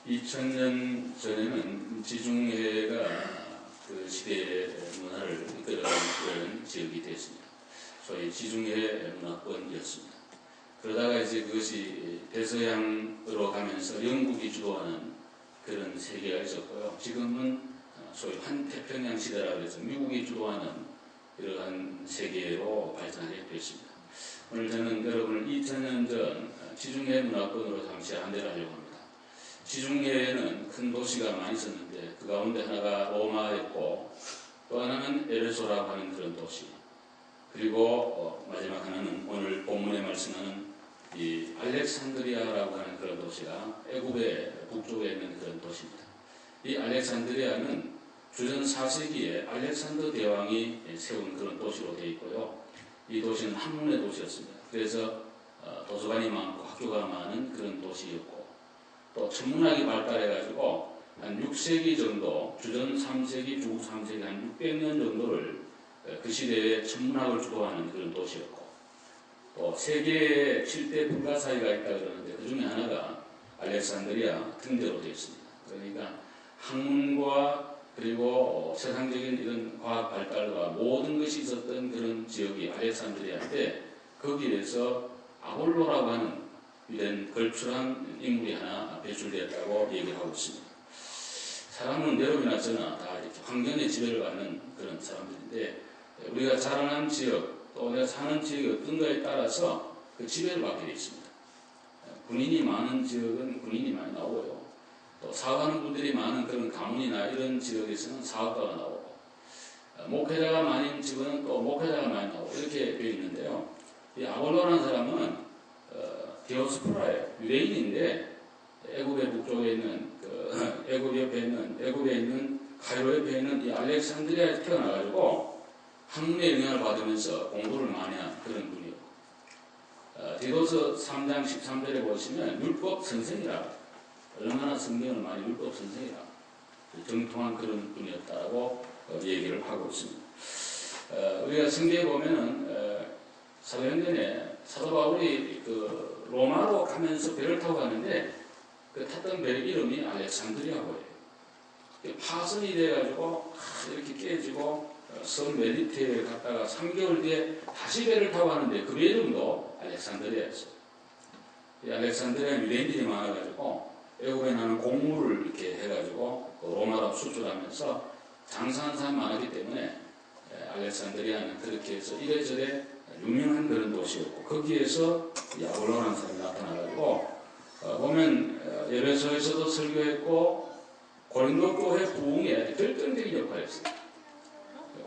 2000년 전에는 지중해가 그 시대의 문화를 이끌어가는 지역이 됐습니다. 소위 지중해 문화권이었습니다. 그러다가 이제 그것이 대서양으로 가면서 영국이 주도하는 그런 세계가 있었고요. 지금은 소위 환태평양 시대라고 해서 미국이 주도하는 이러한 세계로 발전하게 됐습니다. 오늘 저는 여러분을 2000년 전 지중해 문화권으로 잠시 안내를 하려고 합니다. 지중해에는 큰 도시가 많이 있었는데 그 가운데 하나가 로마였고 또 하나는 에베소라고 하는 그런 도시, 그리고 마지막 하나는 오늘 본문에 말씀하는 이 알렉산드리아라고 하는 그런 도시가 애굽의 북쪽에 있는 그런 도시입니다. 이 알렉산드리아는 주전 4세기에 알렉산더 대왕이 세운 그런 도시로 되어 있고요. 이 도시는 학문의 도시였습니다. 그래서 도서관이 많고 학교가 많은 그런 도시였고, 또 천문학이 발달해가지고 한 6세기 정도, 주전 3세기, 중국 3세기 한 600년 정도를 그 시대에 천문학을 주도하는 그런 도시였고, 또 세계에 7대 불가사의가 있다 그러는데 그 중에 하나가 알렉산드리아 등대로 되어 있습니다. 그러니까 학문과 그리고 세상적인 이런 과학 발달과 모든 것이 있었던 그런 지역이 알렉산드리아인데, 거기에서 아볼로라고 하는 이런 걸출한 인물이 하나 배출되었다고 얘기를 하고 있습니다. 사람은 여러분이나 저나 다 이렇게 환경의 지배를 받는 그런 사람들인데, 우리가 자라난 지역 또 내가 사는 지역이 어떤가에 따라서 그 지배를 받게 되어 있습니다. 군인이 많은 지역은 군인이 많이 나오고요. 또 사업하는 분들이 많은 그런 가문이나 이런 지역에서는 사업가가 나오고, 목회자가 많은 집은 또 목회자가 많이 나오고 이렇게 되어 있는데요. 이 아볼로라는 사람은 디오스포라예요. 유대인인데 애굽의 북쪽에 있는 애굽에 있는 카이로 옆에 있는 이 알렉산드리아에서 태어나가지고 학문의 영향을 받으면서 공부를 많이 한 그런 분이에요. 디도서 3장 13절에 보시면 율법 선생이라, 얼마나 성경을 많이 율법 선생이라 정통한 그런 분이었다고 얘기를 하고 있습니다. 우리가 성경에 보면은 사도행전에 사도 바울이 그 로마로 가면서 배를 타고 가는데 그 탔던 배 이름이 알렉산드리아고예요. 파손이 돼가지고 이렇게 깨지고 섬 메디테에 갔다가 3개월 뒤에 다시 배를 타고 가는데 그 배 이름도 알렉산드리아였어요. 이 알렉산드리아 유대인들이 많아가지고 애굽에 나는 곡물을 이렇게 해가지고 로마로 수출하면서 장사하는 사람이 많았기 때문에 알렉산드리아는 그렇게 해서 이래저래 유명한 그런 도시였고, 거기에서 아볼로라는 사람이 나타나가지고 보면 에베소에서도 설교했고 고린도 교회 부흥에 결정적인 역할을 했어요.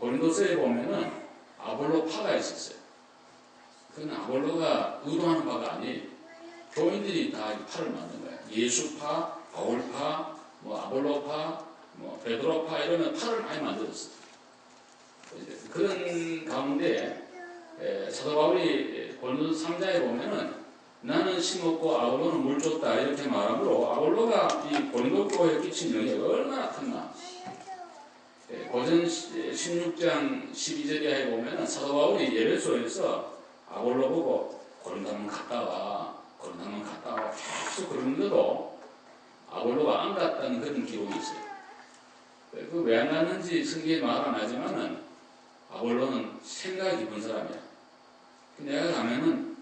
고린도서에 보면은 아볼로파가 있었어요. 그건 아볼로가 의도하는 바가 아니에요. 교인들이 다 파를 만든 거예요. 예수파, 바울파, 아볼로파, 베드로파 이러면 파를 많이 만들었어요. 그런 가운데 사도 바울이 고린도서 3장에 보면은 나는 심었고 아볼로는 물 줬다 이렇게 말하므로 아볼로가 이 고린도 교회에 끼친 영향이 얼마나 컸나. 고전 16장 12절에 보면은 사도 바울이 에베소에서 아볼로 보고 고린도 한번 갔다 와 계속 그러는데도 아볼로가 안 갔다는 그런 기록이 있어요. 그 왜 안 갔는지 성경에 말 안 하지만은 아볼로는 생각이 깊은 사람이야. 내가 가면은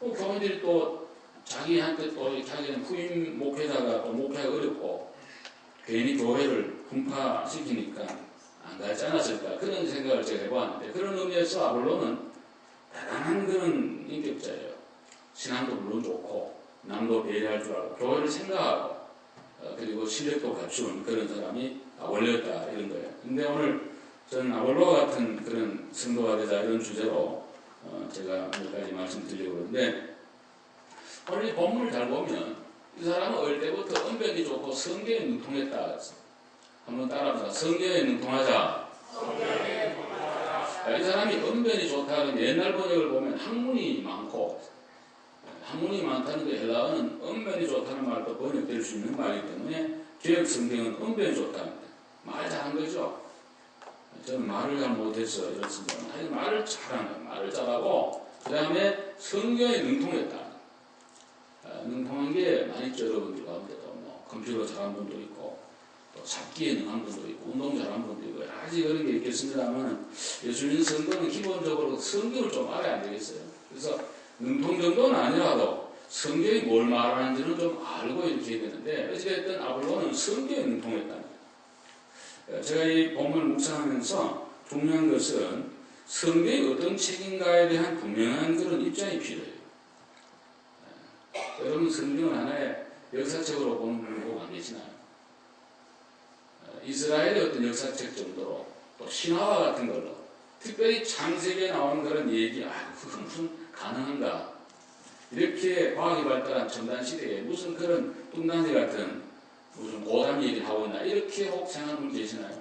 또 교인들이 또 자기한테 또 자기는 후임 목회자가 또 목회가 어렵고 괜히 교회를 분파시키니까 안 가지 않았을까, 그런 생각을 제가 해보았는데, 그런 의미에서 아볼로는 대단한 그런 인격자예요. 신앙도 물론 좋고 남도 배려할 줄 알고 교회를 생각하고 그리고 실력도 갖춘 그런 사람이 아볼로였다 이런 거예요. 근데 오늘 저는 아볼로와 같은 그런 성도가 되자 이런 주제로 제가 몇 가지 말씀드리려고 하는데, 오늘 이 본문을 잘 보면 이 사람은 어릴 때부터 언변이 좋고 성경에 능통했다. 한번 따라합시다. 성경에 능통하자. 이 사람이 언변이 좋다는 옛날 번역을 보면 학문이 많다는 게 헬라어는 언변이 좋다는 말도 번역될 수 있는 말이기 때문에 개역 성경은 언변이 좋답니다. 말 잘한 거죠. 저는 말을 잘 못해서 이렇습니다. 말을 잘하는, 말을 잘하고 그 다음에 성경에 능통했다. 능통한 게 많이 있죠. 여러분들 가운데도 컴퓨터 잘하는 분도 있고 또 잡기에 능한 분도 있고 운동 잘하는 분도 있고 여러 가지 그런 게 있겠습니다만 예수님 성경은 기본적으로 성경을 좀 알아야 안 되겠어요. 그래서 능통 정도는 아니라도 성경이 뭘 말하는지는 좀 알고 이렇게 해야 되는데 어찌됐든 아볼로는 성경에 능통했다. 제가 이 본문을 묵상하면서 중요한 것은 성경이 어떤 책인가에 대한 분명한 그런 입장이 필요해요. 여러분 성경은 하나의 역사책으로 보는 분을 보고 안 계시나요? 이스라엘의 어떤 역사책 정도로 또 신화와 같은 걸로 특별히 창세기에 나오는 그런 얘기, 그건 무슨 가능한가? 이렇게 과학이 발달한 첨단 시대에 무슨 그런 뚱딴지 같은 무슨 고담 얘기를 하고 있나? 이렇게 혹 생각하는 분 계시나요?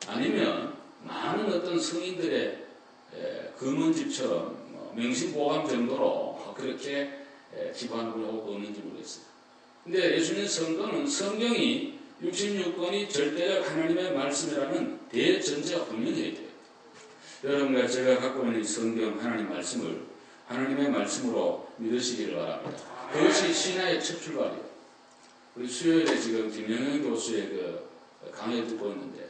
아니면 많은 어떤 성인들의 금은집처럼 명심보감 정도로 그렇게 기부하는 분이 혹 없는지 모르겠어요. 근데 예수님 성경은 성경이 66권이 절대적 하나님의 말씀이라는 대전제가 분명해야 돼요. 여러분과 제가 갖고 있는 성경 하나님 말씀을 하나님의 말씀으로 믿으시기를 바랍니다. 그것이 신화의 첫 출발이에요. 우리 수요일에 지금 김영현 교수의 그 강의 듣고 있는데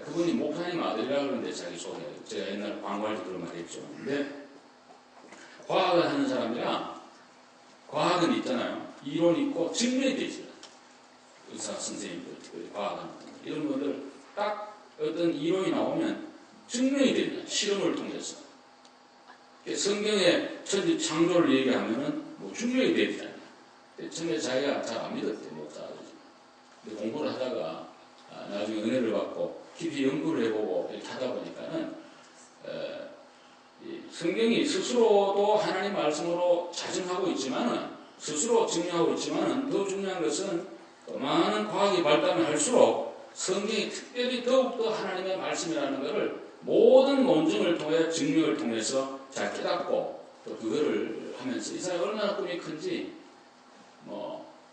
그분이 목사님 아들이라고 그러는데 자기 소개 제가 옛날에 광고할 때 그런 말 했죠. 근데 과학을 하는 사람이랑 과학은 있잖아요. 이론이 있고 증명이 되어 있어요. 의사 선생님들, 과학하는 분들 이런 분들 딱 어떤 이론이 나오면 증명이 됩니다. 실험을 통해서. 성경의 천지 창조를 얘기하면은 뭐 증명이 되잖아요. 처음에 자기가 잘 안 믿었대, 목사가. 근데 공부를 하다가 나중에 은혜를 받고 깊이 연구를 해보고 이렇게 하다 보니까는 성경이 스스로도 하나님 말씀으로 자증하고 있지만은 스스로 증명하고 있지만은 더 중요한 것은 많은 과학이 발달을 할수록 성경이 특별히 더욱더 하나님의 말씀이라는 것을 모든 논증을 통해 증명을 통해서 잘 깨닫고 또 그거를 하면서 이 사람이 얼마나 꿈이 큰지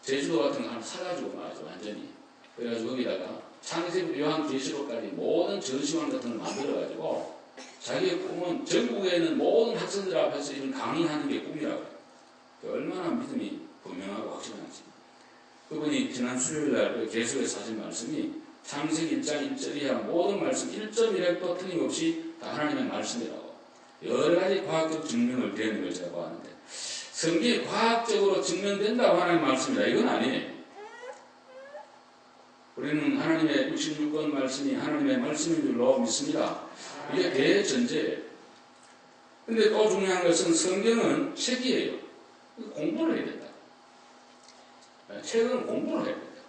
제주도 같은 거 하나 사가지고 말이죠. 완전히 그래가지고 거기다가 창세기 요한계시록까지 모든 전시관 같은 걸 만들어가지고 자기의 꿈은 전국에 있는 모든 학생들 앞에서 이런 강의하는 게 꿈이라고 해요. 얼마나 믿음이 분명하고 확실한지. 그분이 지난 수요일날 계속해서 하신 말씀이 창세기 1장 1절 이하 모든 말씀 1.1핵도 틀림없이 다 하나님의 말씀이라고 여러 가지 과학적 증명을 되는 걸 제가 보았는데 성경이 과학적으로 증명된다고 하나님의 말씀이다. 이건 아니에요. 우리는 하나님의 66권 말씀이 하나님의 말씀인 줄로 믿습니다. 이게 대전제예요. 근데 또 중요한 것은 성경은 책이에요. 공부를 해야 된다. 책은 공부를 해야 된다.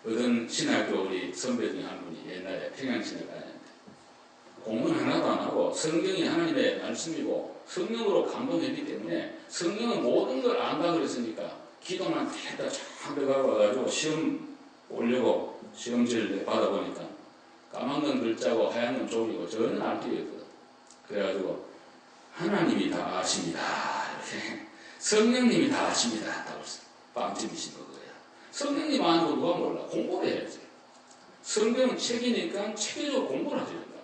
어떤 신학교 우리 선배 중에 한 분이 옛날에 평양신을 다녔는데 공부는 하나도 안 하고 성경이 하나님의 말씀이고 성령으로 감동했기 때문에 성경은 모든 걸 안다 그랬으니까 기도만 했다 참 배가고 와가지고 시험 보려고 시험지를 받아보니까 까만 건 글자고 하얀 건 종이고 전혀 알 길이 없거든. 그래가지고 하나님이 다 아십니다. 이렇게 성령님이 다 아십니다. 하고 빵점이신 거예요. 성령님 아는 거 누가 몰라. 공부를 해야지. 성경은 책이니까 체계적으로 공부를 하셔야 된다.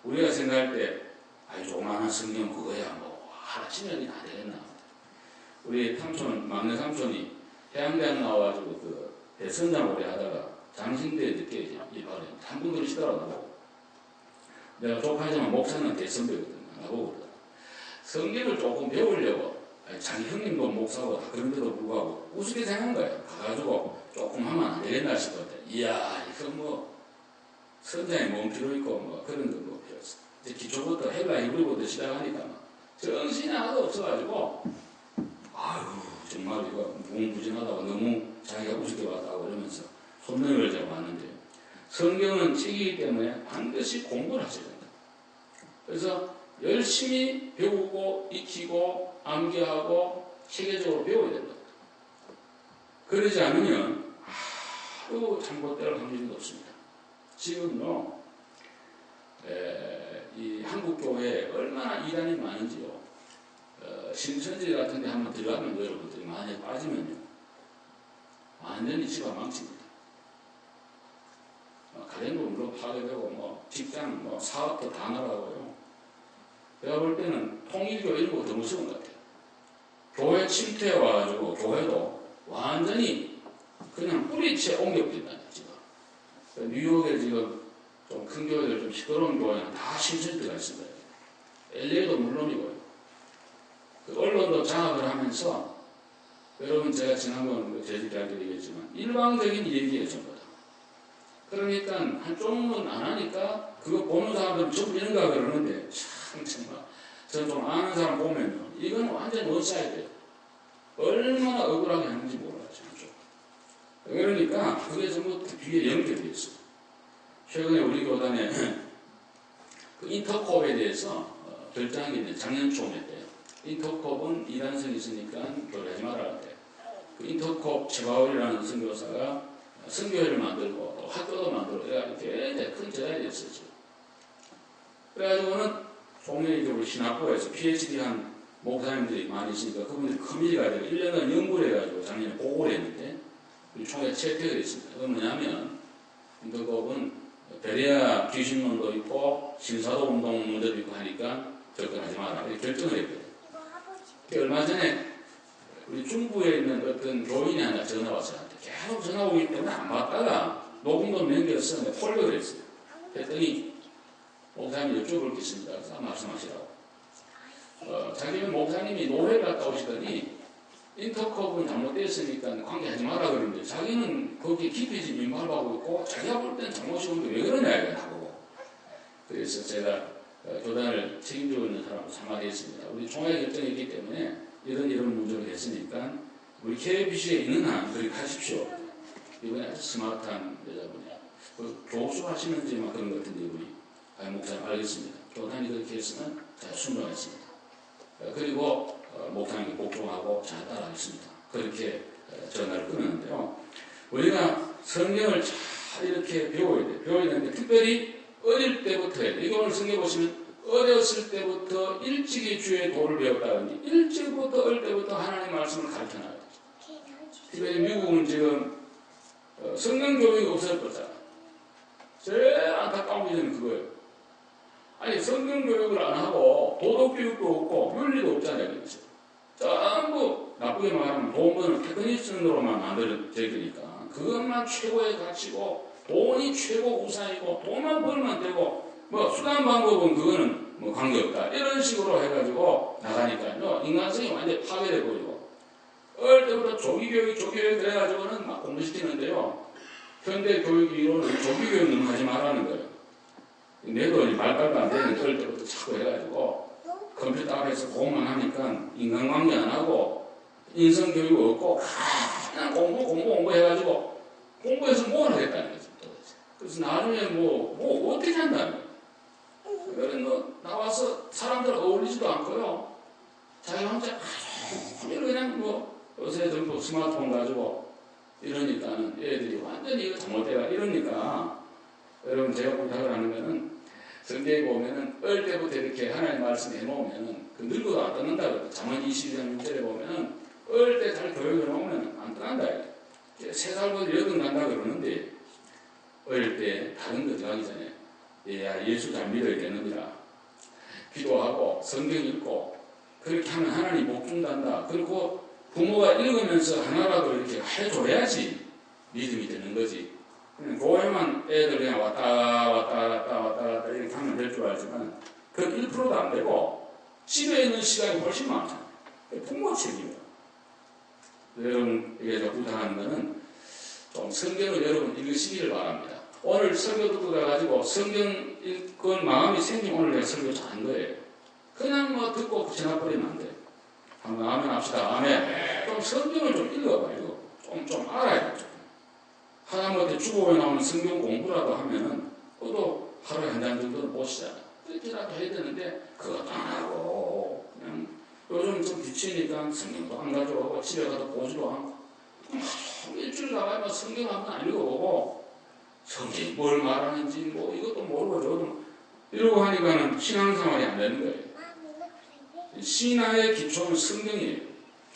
우리가 생각할 때 조그마한 성경 그거야 뭐 하나치면이 다 되겠나. 우리 삼촌 막내 삼촌이 해양대학 나와가지고 그 대선장 오래 하다가 장신대에 늦게 입학을 했는데 한 분들은 시더라고. 내가 조카지만 목사는 대선배거든. 나보고 그러더라. 성경을 조금 배우려고 자기 형님도 목사고 다 그런데도 불구하고 우습게 생각한 거예요. 가가지고 조금 하면 안 되겠나 싶었대. 이야 이거 뭐 선장에 몸 필요 있고 뭐 그런 거 뭐 필요 없어. 이제 기초부터 헬라 히브리부터 시작하니까 막 정신이 하나도 없어가지고 아유 정말 이거 무궁무진하다고 너무 자기가 우습게 봤다고 이러면서 손님을 제가 봤는데 성경은 책이기 때문에 반드시 공부를 하셔야 된다. 그래서 열심히 배우고 익히고 암기하고 체계적으로 배워야 된다. 그러지 않으면 아주 잘못될 확률이 높습니다. 지금요 이 한국교회에 얼마나 이단이 많은지요. 신천지 같은 데 한번 들어가면 여러분들이 만약에 빠지면요 완전히 집안 망칩니다. 가정도 물론 파괴되고 뭐 직장 뭐 사업도 다 나가고요. 내가 볼 때는 통일교 이런 거 더 무서운 것 같아요. 교회 침투해 와가지고 교회도 완전히 그냥 뿌리채 옮겨버린다는 거죠. 뉴욕에 지금 좀 큰 교회들, 좀 시끄러운 교회는 다 신천지가 있습니다. LA도 물론이고요. 그 언론도 장악을 하면서, 여러분 제가 지난번 제주대학 때 얘기했지만 일방적인 얘기예요, 전부 다. 그러니까 한쪽은 안 하니까 그거 보는 사람들은 전부 이런가 그러는데, 참 정말 저는 좀 아는 사람 보면요, 이건 완전 원사이드예요. 얼마나 억울하게 하는지 몰라요, 좀. 그러니까 그게 전부 뒤에 연결되어 있어요. 최근에 우리 교단에 그 인터콥에 대해서 결정한 게 있는데, 작년 초에 때요. 인터콥은 이단성이 있으니까 교회하지 말아야 돼. 그 인터콥 최바울이라는 선교사가 선교회를 만들고 또 학교도 만들고 이렇게 굉장히 큰 재단이 됐었죠. 그래가지고는 종래에 우리 신학부에서 PhD한 목사님들이 많이 있으니까 그분들이 커미티가 되고 1년간 연구를 해가지고 작년에 보고를 했는데 우리 총회 채택을 했습니다. 그건 뭐냐면 인터콥은 베레아 귀신론도 있고 신사도 운동 문제도 있고 하니까 접근하지 마라 이렇게 결정을 했거든요. 얼마 전에 우리 중부에 있는 어떤 교인이 하나 전화 와서 계속 전화 오기 때문에 안 받다가 녹음도 남겨서 폴더를 했어요. 했더니 목사님이 여쭤볼 게 있습니다. 그래서 말씀하시라고. 자기는 목사님이 노회를 갔다 오시더니 인터컵은 잘못됐으니까 관계하지 마라 그러는데 자기는 거기에 깊이 민감하고 있고 자기가 볼 때는 잘못이 오는데 왜 그러냐 이거하고. 그래서 제가 교단을 책임지고 있는 사람을 삼아냈습니다. 우리 총회 결정이 있기 때문에 이런 문제를 했으니까 우리 KBC에 있는 한 그렇게 하십시오. 이번에 아주 스마트한 여자분이야. 교수 하시는지 막 그런 것 같은데 우리 목사님 알겠습니다. 교단이 그렇게 했으면 잘 순종했습니다. 그리고 목사님이 복종하고 잘 따라하겠습니다. 그렇게 전화를 끊었는데요. 우리가 성경을 잘 이렇게 배워야 돼. 배워야 되는데 특별히 어릴 때부터 해야 돼. 이거 오늘 성경 보시면 어렸을 때부터 일찍이 주의 도를 배웠다든지 일찍부터 어릴 때부터 하나님의 말씀을 가르쳐놔야 돼. 특별히 미국은 지금 성경 교육이 없어졌잖아. 제일 안타까운 일은 그거예요. 아니 성경 교육을 안 하고 도덕 교육도 없고 윤리도 없잖아요. 그렇죠? 전부 나쁘게 말하면 돈 버는 테크니션으로만 만들어지니까 그것만 최고의 가치고 돈이 최고 우상이고 돈만 벌면 되고 뭐 수단 방법은 그거는 뭐 관계없다 이런 식으로 해가지고 나가니까요 인간성이 완전히 파괴돼 버리고 어릴 때부터 조기교육 그래가지고는 막 공부시키는데요 현대 교육 이론은 조기교육 너무 하지 말라는 거예요. 내도 말빨도 안 되는 어릴 때부터 자꾸 해가지고 컴퓨터 앞에서 공부만 하니까 인간관계 안 하고 인성교육 없고 그냥 공부 해가지고 공부해서 뭘 하겠다는 거죠. 그래서 나중에 뭐 어떻게 한다는 거예요. 그래서 뭐 나와서 사람들 어울리지도 않고요. 자기 혼자 그냥 뭐 요새 전부 스마트폰 가지고 이러니까는 애들이 완전히 이거 잘못해가 이러니까 여러분 제가 부탁을 하는 거는 성경에 보면은 어릴 때부터 이렇게 하나님 말씀 해놓으면은 그 늙어도 안 떠난다. 잠언 22장 6절에 보면은 어릴 때 잘 교육해 놓으면 안 떠난다. 3살부터 8 간다 그러는데 어릴 때 다른 거 들어가기 전에 예수 잘 믿어야 되는구나. 기도하고 성경 읽고 그렇게 하면 하나님 복 준단다. 그리고 부모가 읽으면서 하나라도 이렇게 해줘야지 믿음이 되는 거지. 교회만 애들 그냥 왔다 이렇게 하면 될 줄 알지만 그건 1%도 안 되고 집에 있는 시간이 훨씬 많잖아요. 부모 책임이에요. 여러분에게 제가 부탁하는 거는 좀 성경을 여러분 읽으시기를 바랍니다. 오늘 설교 듣고 가가지고 성경 읽을 마음이 생기면 오늘 내가 설교 잘한 거예요. 그냥 뭐 듣고 지나버리면 안 돼요. 한번 아멘 합시다. 아멘. 좀 성경을 좀 읽어봐요. 좀 알아야 돼요. 하다못해 주보에 나오는 성경 공부라도 하면은 그것도 하루에 한 장 정도는 보시잖아요. 그렇게라도 해야 되는데 그것도 안 하고 그냥 요즘 좀 지치니까 성경도 안 가져오고 집에 가서 보지도 않고 일주일 나가면 성경 한번 안 읽어보고 성경이 뭘 말하는지 뭐 이것도 모르고 저것도 이러고 하니까는 신앙생활이 안 되는 거예요. 신앙의 기초는 성경이에요.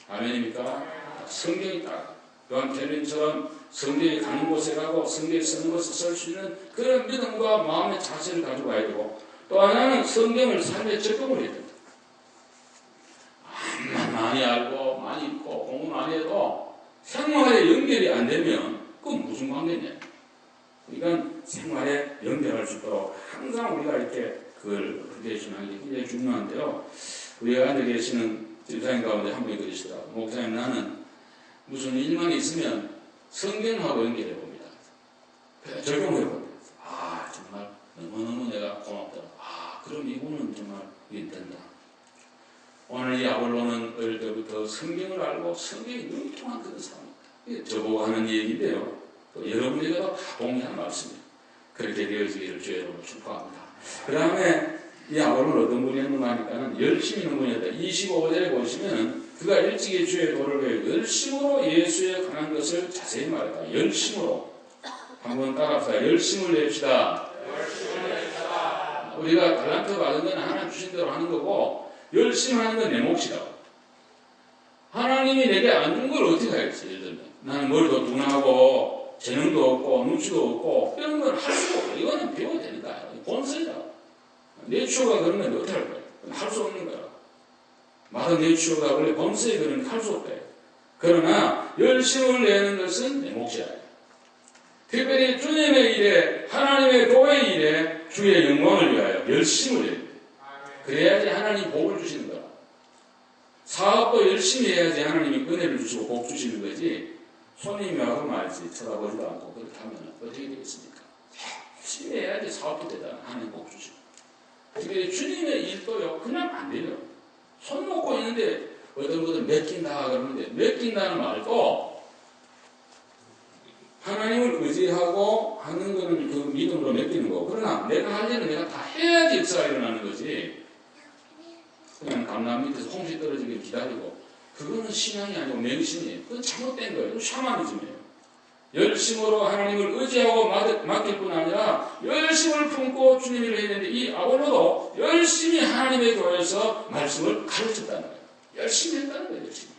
아멘입니까? 성경이 딱 요한 켈빈처럼 성경에 가는 곳에 가고 성경에 쓰는 곳에 설 수 있는 그런 믿음과 마음의 자세를 가지고 가야 되고 또 하나는 성경을 삶에 적용을 해야 됩니다. 많이 알고 많이 읽고 공부 많이 해도 생활에 연결이 연결이 안 되면 그건 무슨 관계냐. 그러니까 생활에 연결할 수 있도록 항상 우리가 이렇게 그걸 휴대해주는 게 굉장히 중요한데요. 우리 앉아 계시는 집사님 가운데 한 분이 그러시더라고요. 목사님, 나는 무슨 일만 있으면 성경하고 연결해 봅니다. 적용해 봅니다. 아, 정말 너무너무 내가 고맙더라. 아, 그럼 이분은 정말 이게 된다. 오늘 이 아볼로는 어릴 때부터 성경을 알고 성경이 능통한 그런 사람입니다. 저보고 하는 얘기인데요. 또 여러분에게도 다 동의하는 말씀이에요. 그렇게 되어지기를 주의 이름으로 축복합니다. 그 다음에 이 아볼로는 어떤 분이었는가 하니까는 열심히 있는 분이었다. 25절에 보시면 그가 일찍이 주의 도를 배워 열심으로 예수에 관한 것을 자세히 말했다. 열심으로. 한번 따라합시다. 열심을 냅시다. 우리가 달란트 받은 건 하나님 주신 대로 하는 거고 열심히 하는 건 내 몫이라고. 하나님이 내게 안 준 걸 어떻게 하겠어요? 예를 들면 나는 머리도 둔하고 재능도 없고 눈치도 없고 이런 건 할 수가 없고 이거는 배워야 되니까 본성이다. 내 추호가 그런 건 어떻게 할 거야? 할 수 없는 거야. 마다 내 추호가 원래 본성이 그러니까 할 수 없다. 그러나 열심을 내는 것은 내 몫이야. 특별히 주님의 일에 하나님의 교회의 일에 주의 영광을 위하여 열심을 내야 돼. 그래야지 하나님 복을 주시는 거야. 사업도 열심히 해야지 하나님이 은혜를 주시고 복 주시는 거지. 손님이 와서 말지 쳐다보지도 않고 그렇게 하면 어떻게 되겠습니까? 열심히 해야지 사업도 되잖아. 하나님 복 주시고. 특별히 주님의 일도요 그냥 안 돼요. 손 놓고 있는데 어떤 분들은 맡긴다 그러는데 맡긴다는 말도 하나님을 의지하고 하는 것은 그 믿음으로 맡기는 거고 그러나 내가 할 일은 내가 다 해야지 역사가 일어나는 거지. 그냥 감람 밑에서 홍시 떨어지길 기다리고 그거는 신앙이 아니고 맹신이에요. 그건 잘못된 거예요. 그건 샤머니즘이에요. 열심으로 하나님을 의지하고 맡길 뿐 아니라 열심을 품고 주님을 해야 되는데 이 아볼로도 열심히 하나님의 교회에서 말씀을 가르쳤다는 거예요. 열심히 했다는 거예요. 열심히.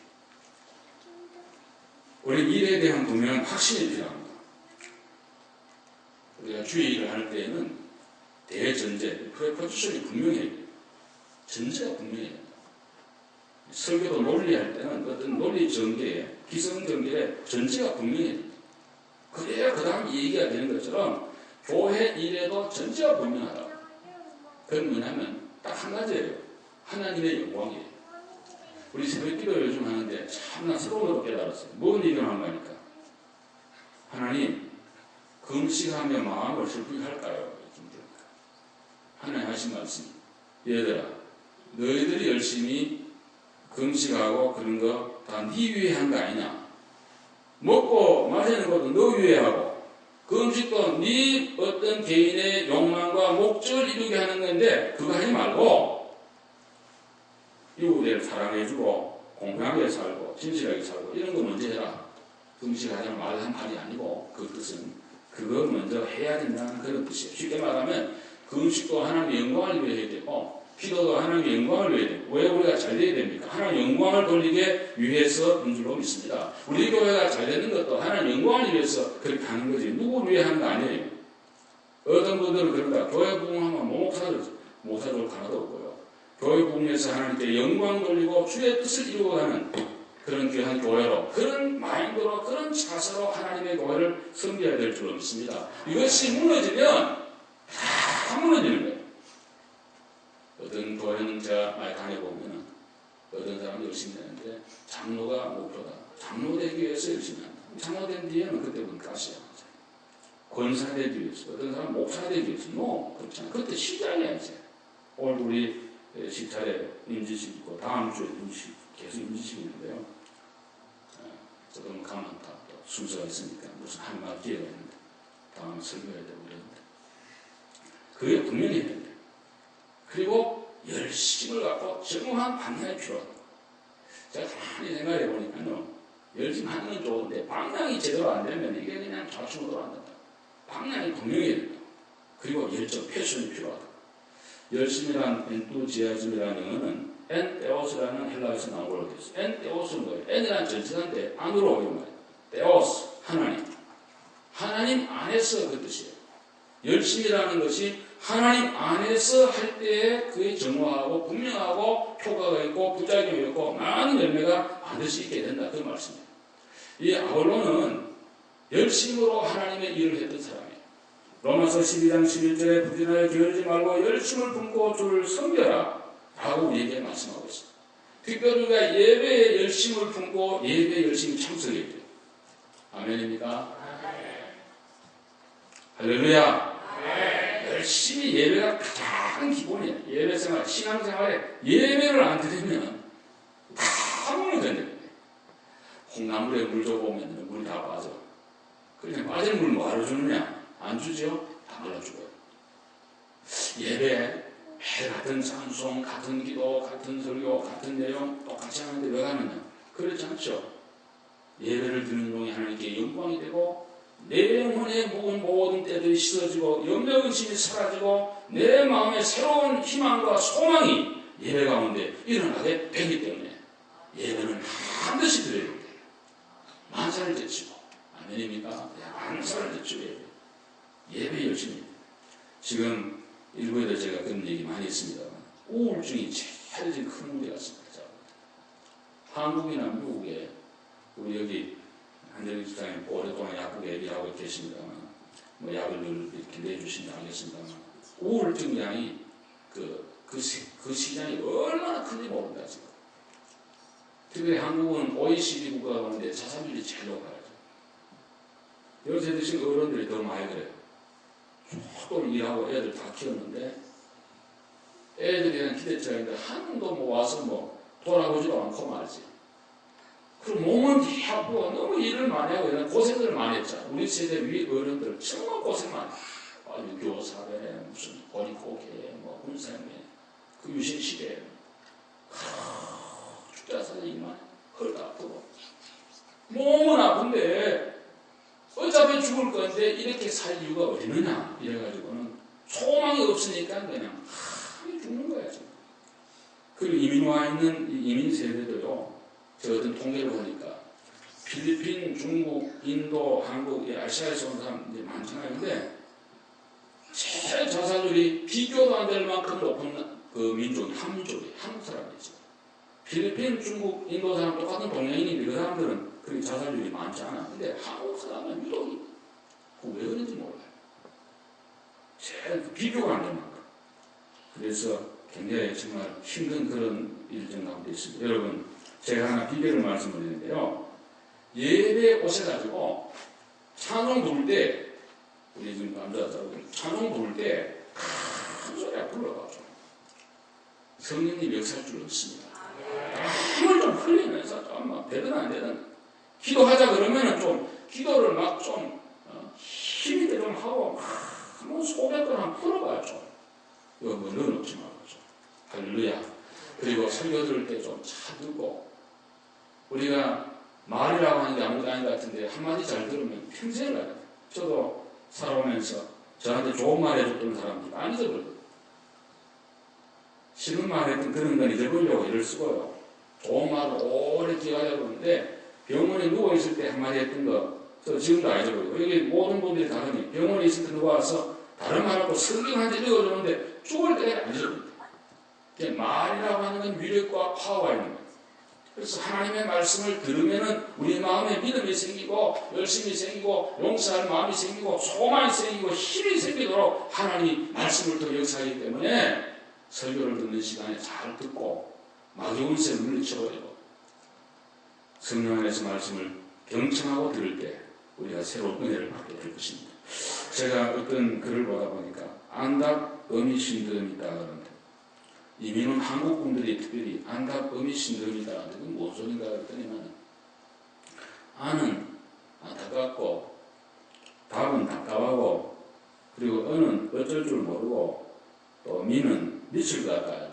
우리 일에 대한 분명한 확신이 필요합니다. 우리가 주의 일을 할 때에는 대전제, 프레포지션이 분명해야 돼요. 전제가 분명해야 됩니다. 설교도 논리할 때는 어떤 논리 전개에, 기성 전개에 전제가 분명해야 됩니다. 그래야 그 다음 얘기가 되는 것처럼 교회 일에도 전제가 분명하다. 그건 뭐냐면 딱 한 가지예요. 하나님의 영광이에요. 우리 새벽기도 요즘 하는데 참나 새로운 것도 깨달았어요. 뭔 일을 하는 거니까. 하나님, 금식하며 마음을 슬프게 할까요? 하나님 하신 말씀이 얘들아, 너희들이 열심히 금식하고 그런 거 다 네 위에 한 거 아니냐? 먹고 마시는 것도 너 위에 하고 금식도 네 어떤 개인의 욕망과 목적을 이루게 하는 건데 그거 하지 말고 이웃을 사랑해주고 공평하게 살고 진실하게 살고 이런 거 먼저 해라. 금식하자는 말이 아니고 그 뜻은 그거 먼저 해야 된다는 그런 뜻이에요. 쉽게 말하면 금식도 하나님의 영광을 위해 해야 되고 기도도 하나님의 영광을 위해 되고 왜 우리가 잘 돼야 됩니까? 하나님의 영광을 돌리게 위해서인 줄로 믿습니다. 우리 교회가 잘 되는 것도 하나님의 영광을 위해서 그렇게 하는 거지 누구를 위해 하는 거 아니에요. 어떤 분들은 그런다. 교회 부흥하면 목사들 하나도 없고요. 교회 부흥에서 하나님께 영광 돌리고 주의 뜻을 이루고 가는 그런 귀한 교회로 그런 마인드로 그런 자세로 하나님의 교회를 섬겨야 될 줄로 믿습니다. 이것이 무너지면 다 무너지는 거예요. 어떤 교회는 제가 많이 다녀보면 어떤 사람이 열심히 하는데 장로가 목표다. 장로 되기 위해서 열심히 한다. 장로 된 뒤에는 그때부터 가시야. 권사 되기 위해서 어떤 사람은 목사 되기 위해서 그렇지 않아. 그때 시작이야 이제. 오늘 우리 10차례 임지식 있고 다음 주에 계속 임지식이 있는데요. 조금 가면 다 순서가 있으니까 무슨 한 말 기회가 있는데 다음 설교해야 되고 그러는데 그게 분명히 해야 된다. 그리고 열심을 갖고 정확한 방향이 필요하다. 제가 가만히 생각해 보니까요. 열심히 하는 건 좋은데 방향이 제대로 안 되면 이게 그냥 좌충우돌 안 된다. 방향이 분명해야 된다. 그리고 열정, 패션이 필요하다. 열심이란 엔투지아즘이라는 영어는 엔테오스라는 헬라어에서 나온 걸로 되어 있어요. 엔테오스는 뭐예요? 엔이란 전치사인데 안으로 오는 말이에요. 테오스, 하나님. 하나님 안에서 그 뜻이에요. 열심이라는 것이 하나님 안에서 할 때에 그게 정확하고 분명하고 효과가 있고 부작용이 있고 많은 열매가 반드시 있게 된다. 그 말씀이에요. 이 아볼로는 열심으로 하나님의 일을 했던 사람이에요. 로마서 12장 11절에 부지런하여 게으르지 말고 열심을 품고 주를 섬겨라 라고 우리에게 말씀하고 있습니다. 특별히 우리가 예배에 열심을 품고 예배에 열심히 참석해야 돼요. 아멘입니까? 할렐루야. 열심히 예배가 가장 기본이에요. 예배생활, 신앙생활에 예배를 안 드리면 다 몸이 된다고요. 콩나물에 물 줘보면 물이 다 빠져. 그냥 빠진 물 뭐하러 주느냐? 안 주죠? 다 말라 죽어요. 예배, 매 같은 찬송, 같은 기도, 같은 설교, 같은 내용 똑같이 하는데 왜 가느냐? 그렇지 않죠. 예배를 드리는 동안 하나님께 영광이 되고 내 영혼에 묵은 모든 때들이 씻어지고 염려의심이 사라지고 내 마음에 새로운 희망과 소망이 예배 가운데 일어나게 되기 때문에 예배는 반드시 드려야 돼요. 만사를 제치고 아멘입니까? 만사를 제치고 예배 열심히. 지금 일부에도 제가 그런 얘기 많이 했습니다만 우울증이 제일 지금 큰 문제 같습니다. 한국이나 미국에 우리 여기 한정희 집사님 오랫동안 약국에 일하고 계십니다만 뭐 약을 늘 이렇게 내주신다 하겠습니다만 우울증 양이 그 시장이 얼마나 큰지 모른다 지금. 특히 한국은 OECD 국가 가운데 자살률이 제일 높아요. 연세 드신 어른들이 더 많이 그래요. 조금 일하고 애들 다 키웠는데 애들에 대한 기대치가 있는데 한 놈도 뭐 와서 뭐 돌아보지도 않고 말이지. 그리고 몸은 뒤하고 너무 일을 많이 하고 이런 고생들을 많이 했잖아. 우리 세대 위 어른들 정말 고생 많이 했어. 유교사회, 무슨 보리고개, 뭐 군생회, 그 유신시대 죽자사자 이만 헐도 아프고 몸은 아픈데 어차피 죽을 건데 이렇게 살 이유가 어디느냐 이래가지고는 소망이 없으니까 그냥 죽는 거야 지금. 그리고 이민 와 있는 이민 세대들도 저 어떤 통계를 보니까 필리핀, 중국, 인도, 한국, 아시아에서 온 사람들이 많잖아요. 근데 제일 자살률이 비교도 안 될 만큼 높은 그 민족이 한민족이 한국 사람이지. 필리핀, 중국, 인도 사람 똑같은 동양인인데 그 사람들은 그렇게 자살률이 많지 않아. 근데 한국 사람은 유독이 왜 그런지 몰라요. 제일 비교가 안 될 만큼. 그래서 굉장히 정말 힘든 그런 일정 가운데 있습니다. 여러분, 제가 하나 비결을 말씀드리는데요. 예배에 오셔가지고 찬송 부를 때, 우리 지금 남자들 찬송 부를 때 큰 소리가 불러가지고 성령님 역사할 줄 없습니다. 힘을 좀 흘리면서 좀 막 되든 안 되든 기도하자 그러면은 좀 기도를 막 좀 힘이 좀 하고 한번 속에 걸 한번 풀어봐요 좀. 이거 뭐 넣어놓지 말고 좀. 할렐루야. 그리고 설교 들을 때 좀 잘 듣고 우리가 말이라고 하는 게 아무것도 아닌 것 같은데 한마디 잘 들으면 평생을 가요. 저도 살아오면서 저한테 좋은 말 해줬던 사람들 많이 잊어버려요. 싫은 말 했던 그런 건 잊어버리려고 일을 쓰고요. 좋은 말을 오래 기억하려고 하는데 병원에 누워있을 때 한마디 했던 거 저 지금도 안 잊어버리고 여기 모든 분들이 다르니 병원에 있을 때 누가 와서 다른 말하고 성경 한 줄 읽어주는데 죽을 때 안 잊어버립니다. 말이라고 하는 건 위력과 파워가 있는 거예요. 그래서 하나님의 말씀을 들으면은 우리 마음에 믿음이 생기고 열심이 생기고 용서할 마음이 생기고 소망이 생기고 힘이 생기도록 하나님이 말씀을 더 역사하기 때문에 설교를 듣는 시간에 잘 듣고 마귀운세 물리쳐버리고 성령 안에서 말씀을 경청하고 들을 때 우리가 새로운 은혜를 받게 될 것입니다. 제가 어떤 글을 보다 보니까 안답 어미 신드롬이 있다 그러는데 이민은 한국 분들이 특별히 안답 어미 신드롬이 있다 그러는데 그건 무슨 소린가 그랬더니만 안은 안타깝고 답은 답답하고 그리고 은은 어쩔 줄 모르고 또 미는 미칠 것 같다.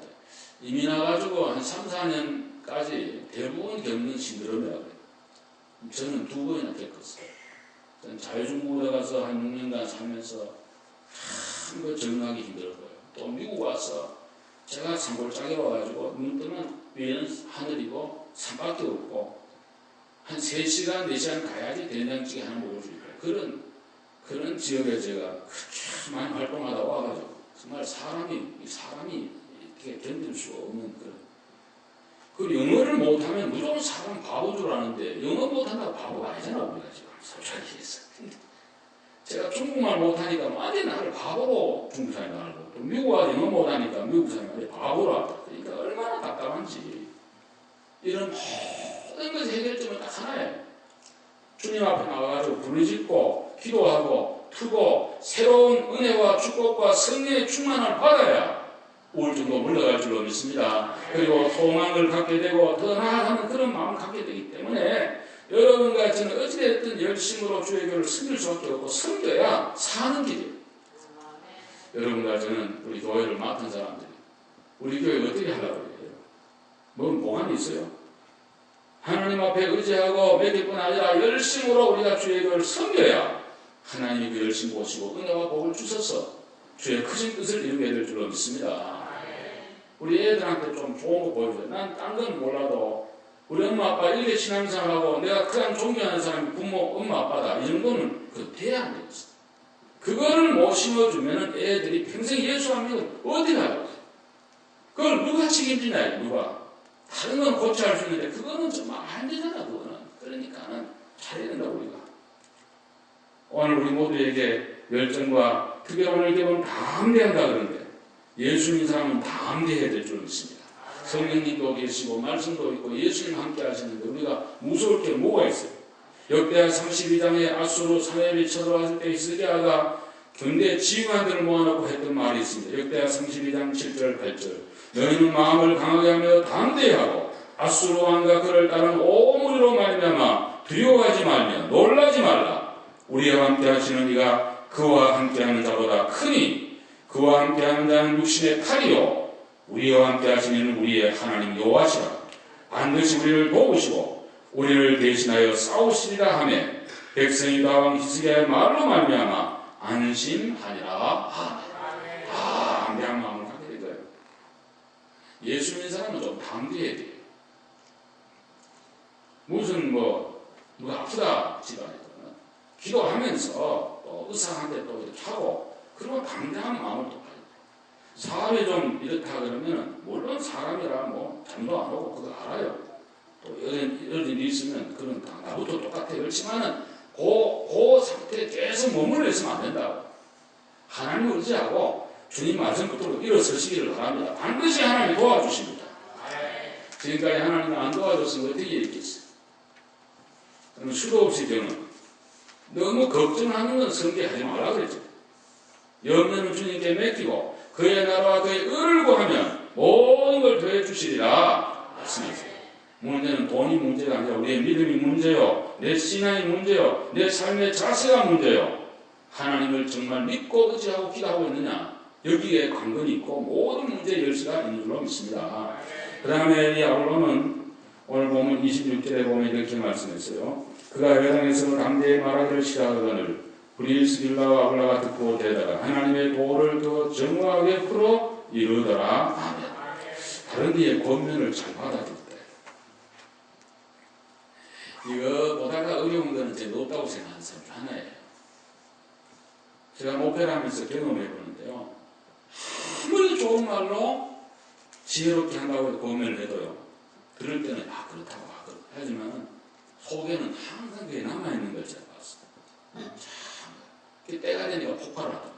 이민 와가지고 한 3, 4년까지 대부분 겪는 신드롬이라고 그래요. 저는 2번이나 겪었어요. 저는 자유중국에 가서 한 6년간 살면서 참 적응하기 힘들었고요. 또 미국 와서 제가 산골짜기에 와가지고 눈 뜨면 위에는 하늘이고 산밖에 없고 한 3시간, 4시간 가야지 된장찌개 하나 먹을 수 있고요. 그런 지역에 제가 그렇게 많이 활동하다 와가지고 정말 사람이 이렇게 견딜 수 없는 그런 그 영어를 못하면 무조건 사람 바보인 줄 아는데 영어 못한다고 바보가 아니잖아 우리가 지금 솔직히 해서. 제가 중국말 못하니까 완전히 나를 바보로 중국 사람이 알고 또 미국 와서 영어 못하니까 미국 사람이 바보라. 그러니까 얼마나 답답한지. 이런 모든 것의 해결점은 딱 하나예요. 주님 앞에 나와가지고 부르짖고 기도하고 투고 새로운 은혜와 축복과 성령의 충만을 받아야 우울증도 물러갈 줄로 믿습니다. 그리고 소망을 갖게 되고 더 나아가는 그런 마음을 갖게 되기 때문에 여러분과 저는 어찌됐든 열심으로 주의 교회를 섬길 수밖에 없고 섬겨야 사는 길이에요. 여러분과 저는 우리 교회를 맡은 사람들이 우리 교회 어떻게 하려고 해요? 뭔 보관이 있어요? 하나님 앞에 의지하고 맡길 뿐 아니라 열심으로 우리가 주의 교회를 섬겨야 하나님이 그 열심 보시고 은혜와 복을 주셔서 주의 크신 뜻을 이루게 될 줄로 믿습니다. 우리 애들한테 좀 좋은 거 보여줘요. 난 딴 건 몰라도 우리 엄마 아빠 이렇게 신앙생활하고 내가 그냥 존경하는 사람이 부모 엄마 아빠다. 이 정도는 그 돼야 안 되겠어. 그거를 못 심어주면 애들이 평생 예수 안 믿고 어디 가요? 그걸 누가 책임지냐 누가. 다른 건 고쳐할 수 있는데 그거는 좀 안 되잖아 그거는. 그러니까는 잘해야 된다 우리가. 오늘 우리 모두에게 열정과 특별함을 기본 다 암대한다 그러는데 예수님 사람은 다 암대해야 될 줄 믿습니다. 성령님도 계시고 말씀도 있고 예수님 함께 하시는데 우리가 무서울 게 뭐가 있어요? 역대하 32장에 아수르 사내비 쳐들어왔을 때 히스기야가 경대 지휘관들을 모아놓고 했던 말이 있습니다. 역대하 32장 7절 8절 너희는 마음을 강하게 하며 담대하고 아수르 왕과 그를 따른 오무리로 말미암아 두려워하지 말며 놀라지 말라. 우리와 함께 하시는 이가 그와 함께하는 자보다 크니 그와 함께하는 자는 육신의 칼이요 우리와 함께 하시는 우리의 하나님 여호와시라. 반드시 우리를 도우시고 우리를 대신하여 싸우시리라 하며 백성이 다왕 히스기야의 말로 말미암아 안심하니라. 담대한 마음을 갖게 될 거예요. 예수 믿는 사람은 좀 담대해야 돼요. 무슨 누가 아프다 집안에 기도하면서 또 의사한테 또 이렇게 하고 그리고 담대한 마음을 또 가져요. 사업이 좀 이렇다 그러면 물론 사람이라 잠도 안 오고 그거 알아요. 또 이런 일이 있으면 그런 나부터 똑같아요. 그렇지만은 그 상태에 계속 머물러 있으면 안 된다고. 하나님을 의지하고 주님 말씀 붙들고 일어서시기를 바랍니다. 반드시 하나님이 도와주십니다. 지금까지 하나님이 안 도와줬으면 어떻게 얘기했어요? 그러면 수도 없이 저는 너무 걱정하는 건 성계하지 말라 그랬죠. 염려는 주님께 맡기고 그의 나라와 그의 의를 구하면 모든 걸 더해 주시리라 말씀하세요. 문제는 돈이 문제가 아니라 우리의 믿음이 문제요, 내 신앙이 문제요, 내 삶의 자세가 문제요. 하나님을 정말 믿고 의지하고 기도하고 있느냐, 여기에 관건이 있고 모든 문제의 열쇠가 있는 줄로 믿습니다. 그 다음에 이 아볼로는 오늘 보면 26절에 보면 이렇게 말씀했어요. 그가 회당에서 담대히 말하기를 시작하거늘 브리스길라와 아볼라가 듣고 대다가 하나님의 도를 더 정확하게 풀어 이루더라. 아멘. 다른 이의 권면을 잘 받아들였다. 이거 보다가 어려운 거는 제가 없다고 생각하는 사람 중 하나예요. 제가 목회를 하면서 경험해 보는데요. 아무리 좋은 말로 지혜롭게 한다고 권면을 해도요. 들을 때는 그렇다고 하거든요. 하지만 속에는 항상 그게 남아있는 걸 제가 봤어요. 참, 때가 되니까 폭발하다.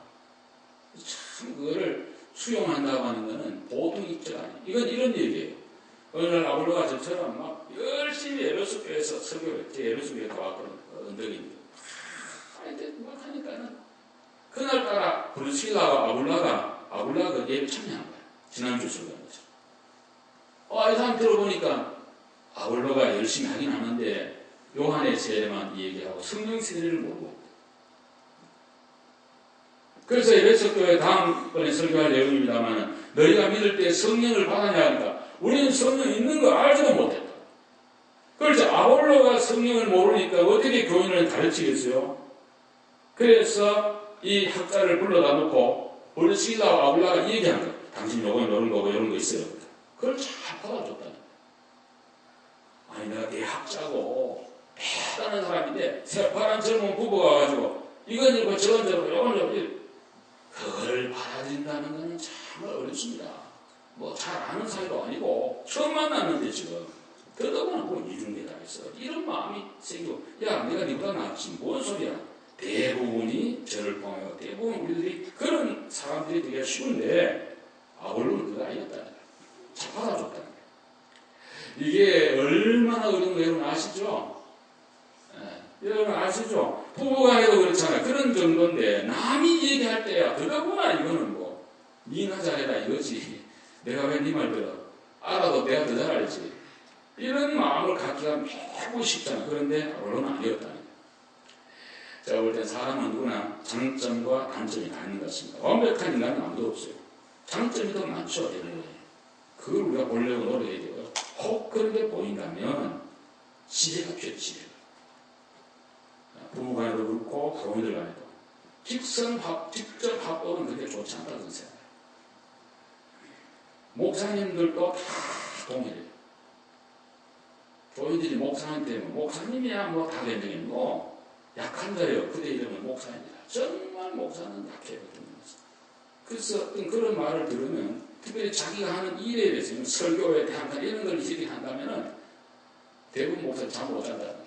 참, 그거를 수용한다고 하는 거는 보통 입자가 아니에요. 이건 이런 얘기예요. 어느 날 아볼로가 저처럼 막 열심히 에베소교회에서 설교를, 제 에베소교회 가봤거든요. 언덕인데. 이제 막 하니까는, 그날따라 브루실라와 아볼라가 예배 참여한 거예요. 지난주 설교하면서. 이 사람 들어보니까 아볼로가 열심히 하긴 하는데, 요한의 세례만 얘기하고 성령 세례를 모르고 있다. 그래서 에베소교회 다음번에 설교할 내용입니다만, 너희가 믿을 때 성령을 받았냐 하니까, 우리는 성령 있는 거 알지도 못했다. 그래서 아볼로가 성령을 모르니까 어떻게 교인을 가르치겠어요? 그래서 이 학자를 불러다 놓고 브리스길라와 아볼라가 얘기한 거예요. 당신 요건 이런 거고 이런 거 있어요. 그걸 잘 받아줬다. 아니 내가 대학자고 대단한 사람인데 새파란 젊은 부부가 와가지고 이건 이거 저건 저건 요건 저건 그걸 받아들인다는 것은 정말 어렵습니다. 뭐 잘 아는 사이도 아니고 처음 만났는데 지금 더더구나 뭐 이중계다 있어. 이런 마음이 생기고 야 내가 니보다 낫지 뭔 소리야. 대부분이 저를 포함하고 대부분 우리들이 그런 사람들이 되게 쉬운데 아볼로는 그거 아니었다는 거야. 잘 받아줬다는 거야. 이게 얼마나 어려운 거 여러분 아시죠? 여러분 아시죠? 부부간에도 그렇잖아요. 그런 정도인데 남이 얘기할 때야 더더구나 이거는 뭐 니나 잘해라 이거지. 내가 왜 네 말 들어? 알아도 내가 더 잘 알지. 이런 마음을 갖기가 매우 쉽잖아. 그런데 아볼로는 아니었다는 거예요. 제가 볼 땐 사람은 누구나 장점과 단점이 다 있는 것 같습니다. 완벽한 인간은 아무도 없어요. 장점이 더 많죠. 그걸 우리가 보려고 노력해야 돼요. 혹 그런 게 보인다면 지혜가 필요해요. 지혜가. 부부간에도 그렇고 부모들 간에도 직접 합법은 그렇게 좋지 않다는 생각이에요. 목사님들도 다 동일해요. 교인들이 목사님 때문에 목사님이야 뭐 다 변정했고 약한 자예요. 그대 이름은 목사입니다. 정말 목사는 약해거든요. 그래서 어떤 그런 말을 들으면 특별히 자기가 하는 일에 대해서 설교에 대한 이런 걸 얘기한다면 대부분 목사님 잠 못 잔다는 거예요.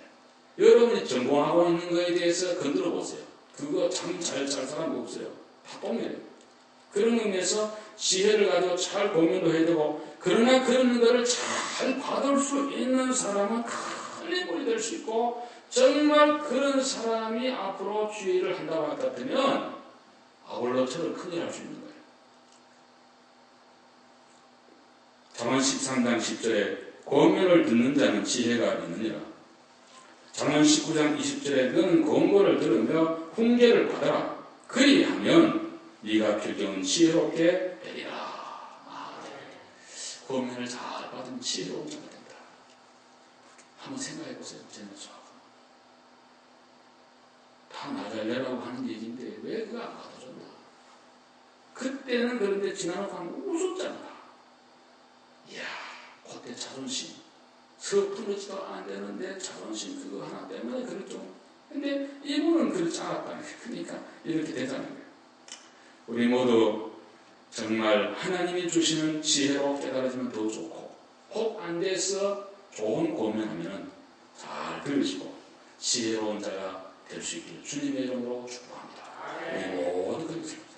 여러분이 전공하고 있는 거에 대해서 건드려 보세요. 그거 참 잘 사람이 없어요. 다 똥이에요. 그런 의미에서 지혜를 가지고 잘 고민도 해야 되고 그러나 그런 거를 잘 받을 수 있는 사람은 큰 인물이 될 수 있고 정말 그런 사람이 앞으로 주의를 한다고 할 것 같으면 아볼로처럼 큰일 할 수 있는 거예요. 잠언 13장 10절에 권면을 듣는 자는 지혜가 있느니라. 잠언 19장 20절에 너는 권고를 들으며 훈계를 받아라. 그리하면 네가 필경은 지혜롭게 되리라. 권면을 잘 받으면 지혜로운 자가 된다. 한번 생각해 보세요. 제네서 다 나잘내라고 하는 얘기인데 왜 그거 안 받아줬나? 그때는 그런데 지나놓고 하면 웃었잖아. 이야, 그때 자존심. 서투르지도 안 되는데 자존심 그거 하나 때문에 그랬죠. 근데 이분은 그렇지 않았다는 거예요. 그러니까 이렇게 되자는 거예요. 우리 모두 정말 하나님이 주시는 지혜로 깨달아지면 더 좋고 혹 안 돼서 좋은 고민하면 잘 들으시고 지혜로운 자가 될 수 있기를 주님의 이름으로 축복합니다. 우리 모두 그렇습니다.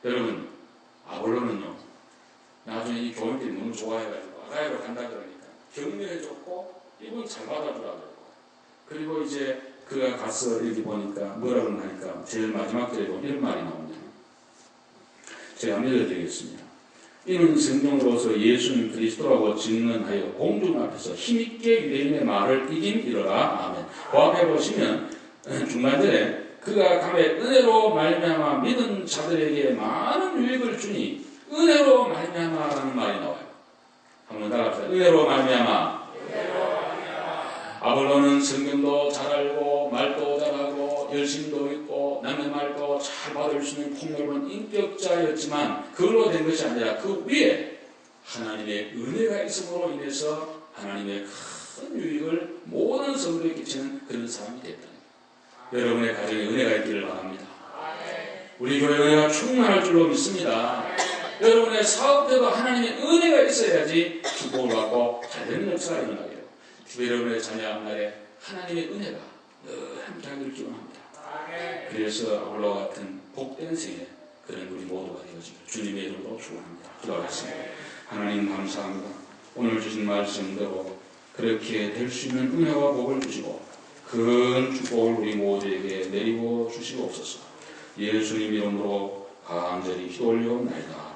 여러분 아볼로는요 나중에 이 교인들이 너무 좋아해가지고 아가야로 간다 그러니까 격려해줬고 이분 잘 받아주라 그러고 그리고 이제 그가 가서 이렇게 보니까 뭐라고 하니까 제일 마지막 절에 보면 이런 말이 나옵니다. 제가 믿어드리겠습니다. 이는 성경으로서 예수는 그리스도라고 증언하여 공중 앞에서 힘있게 유대인의 말을 이김이로라. 아멘. 그 앞에 보시면 중간절에 그가 감에 은혜로 말미암아 믿은 자들에게 많은 유익을 주니 은혜로 말미암아라는 말이 나와요. 한번 따라합시다. 은혜로 말미암아. 아볼로는 성경도 잘 알고 말도 잘하고 열심도 있고 남의 말도 잘 받을 수 있는 폭넓은 인격자였지만 그걸로 된 것이 아니라 그 위에 하나님의 은혜가 있음으로 인해서 하나님의 큰 유익을 모든 성도에 끼치는 그런 사람이 됐다. 여러분의 가정에 은혜가 있기를 바랍니다. 우리 교회 은혜가 충만할 줄로 믿습니다. 여러분의 사업에도 하나님의 은혜가 있어야지 축복을 받고 잘되는 역사가 일어나게 돼요. 여러분의 자녀 앞날에 하나님의 은혜가 늘 함께하기를 기원합니다. 그래서 아볼로와 같은 복된 생에 그런 우리 모두가 되어지기를 주님의 이름으로 축원합니다. 기도하겠습니다. 하나님 감사합니다. 오늘 주신 말씀대로 그렇게 될 수 있는 은혜와 복을 주시고 큰 축복을 우리 모두에게 내리고 주시옵소서. 예수님 이름으로 간절히 기도 올려옵나이다.